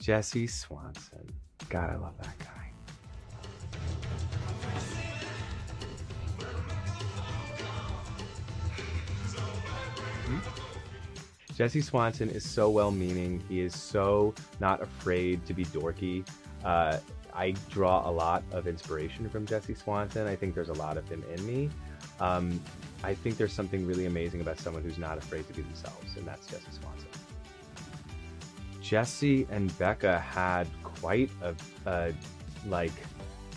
Jesse Swanson. God, I love that guy. Jesse Swanson is so well-meaning. He is so not afraid to be dorky. I draw a lot of inspiration from Jesse Swanson. I think there's a lot of him in me. I think there's something really amazing about someone who's not afraid to be themselves, and that's Jesse Swanson. Jesse and Becca had quite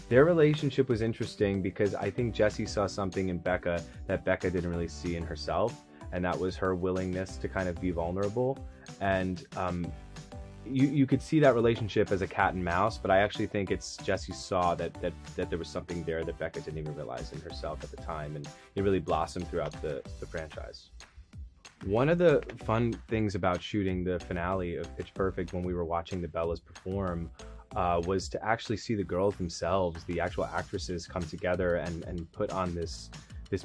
their relationship was interesting because I think Jesse saw something in Becca that Becca didn't really see in herself, and that was her willingness to kind of be vulnerable. And you could see that relationship as a cat and mouse, but I actually think it's Jesse saw that there was something there that Becca didn't even realize in herself at the time, and it really blossomed throughout the franchise. One of the fun things about shooting the finale of Pitch Perfect when we were watching the Bellas perform was to actually see the girls themselves, the actual actresses, come together and put on this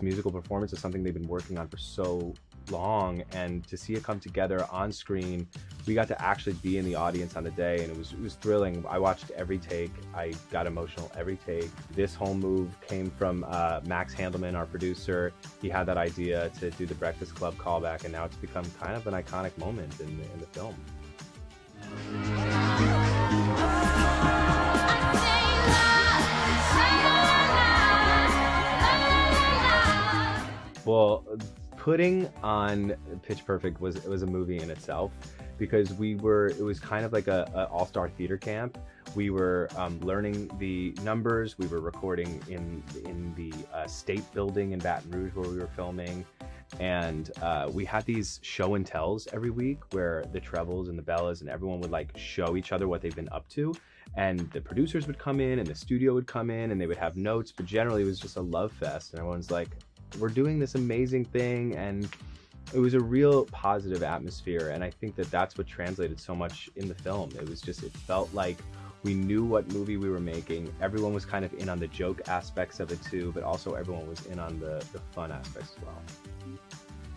musical performance of something they've been working on for so long, and to see it come together on screen. We got to actually be in the audience on the day, and it was thrilling. I watched every take. I got emotional every take. This whole move came from Max Handelman, our producer. He had that idea to do the Breakfast Club callback, and now it's become kind of an iconic moment in the film. Well, putting on Pitch Perfect was a movie in itself, because it was kind of like a all-star theater camp. We were learning the numbers. We were recording in the State Building in Baton Rouge where we were filming, and we had these show and tells every week where the trebles and the Bellas and everyone would like show each other what they've been up to, and the producers would come in and the studio would come in and they would have notes, but generally it was just a love fest, and everyone's like, we're doing this amazing thing, and it was a real positive atmosphere, and I think that's what translated so much in the film. It felt like we knew what movie we were making. Everyone was kind of in on the joke aspects of it too, but also everyone was in on the fun aspects as well.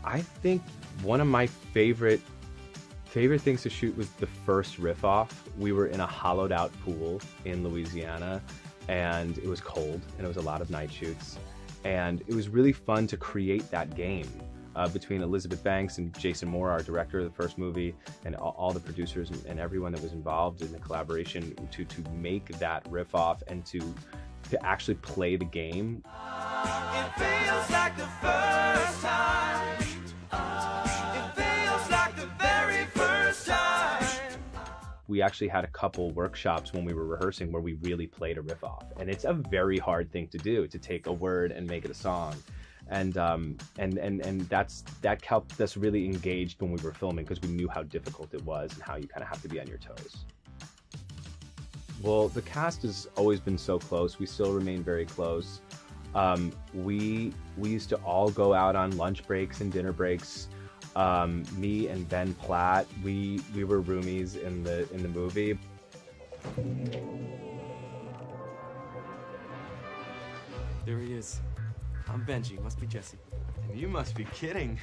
I think one of my favorite things to shoot was the first riff-off. We were in a hollowed out pool in Louisiana, and it was cold, and it was a lot of night shoots. And it was really fun to create that game between Elizabeth Banks and Jason Moore, our director of the first movie, and all the producers and everyone that was involved in the collaboration to make that riff off and to actually play the game. It feels like the first time. It feels like the very first time. We actually had a couple workshops when we were rehearsing where we really played a riff off, and it's a very hard thing to do, to take a word and make it a song. And that helped us really engaged when we were filming, because we knew how difficult it was and how you kind of have to be on your toes. Well, the cast has always been so close. We still remain very close. We used to all go out on lunch breaks and dinner breaks. Me and Ben Platt, we were roomies in the movie. There he is. I'm Benji. Must be Jesse. You must be kidding.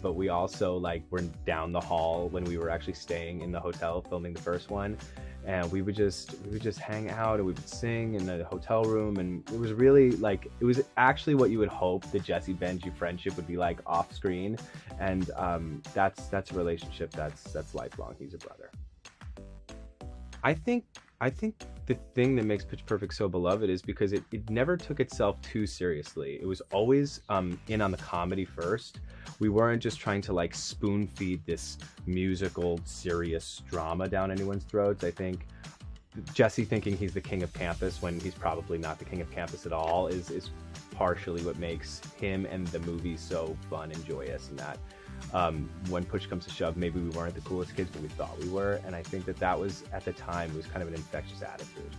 But we also were down the hall when we were actually staying in the hotel filming the first one, and we would just hang out and we would sing in the hotel room, and it was really it was actually what you would hope the Jesse Benji friendship would be like off screen, and that's a relationship that's lifelong. He's a brother. I think the thing that makes Pitch Perfect so beloved is because it never took itself too seriously. It was always in on the comedy first. We weren't just trying to spoon feed this musical serious drama down anyone's throats. I think Jesse thinking he's the king of campus when he's probably not the king of campus at all is partially what makes him and the movie so fun and joyous, and that when push comes to shove, maybe we weren't the coolest kids, but we thought we were. And I think that was, at the time, it was kind of an infectious attitude.